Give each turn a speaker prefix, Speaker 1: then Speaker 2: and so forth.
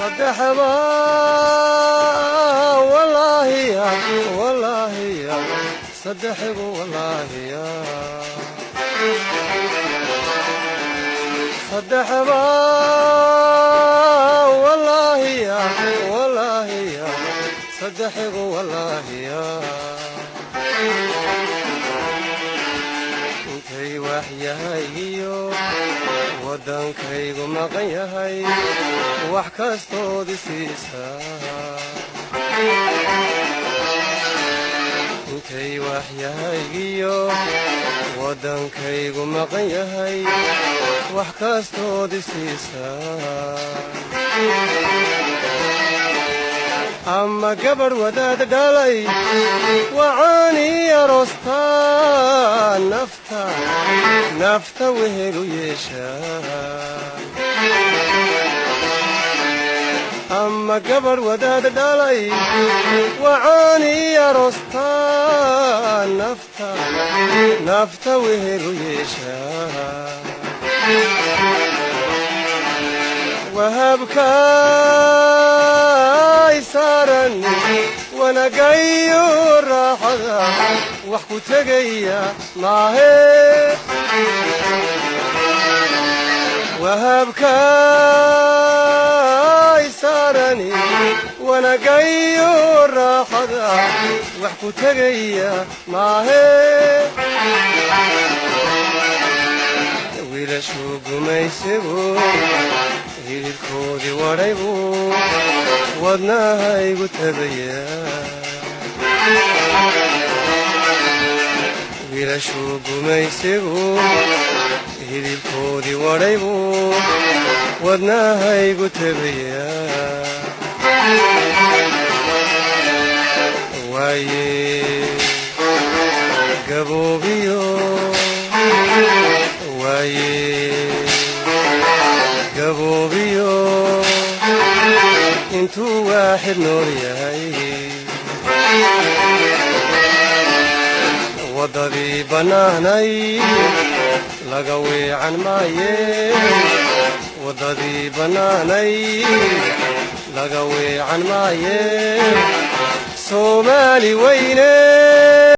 Speaker 1: صدحبا والله يا والله يا صدحبا والله يا صدحبا والله يا والله يا صدحبا والله يا intay waxyahayo wadankaygu maqan yahay wax kastood isiisa intay waxyahayo wadankaygu maqan yahay wax kastood isiisa ama gabar wadaad dhalay waani arosta nafta wehelu yeesha ama gabar wadaad dhalay waani arosta nafta wehelu yeesha wahabka isaran wanagayo raaxada wax ku tagaya maahe wahabka isaran wanagayo raaxada wax ku tagaya maahe wiilashu gumaysigu hilibkoodii wadhaybu wadnahaygu tagaya wiilashu gumaysigu hilibkoodii wadhaybu wadnahaygu tagaya waaye gaboobiyo waaye gaboobiyo intuu waaxid nool yahay waddadii bannaanay laga weecan maaye waddadii bannaanay laga weecan maaye soomaali weyne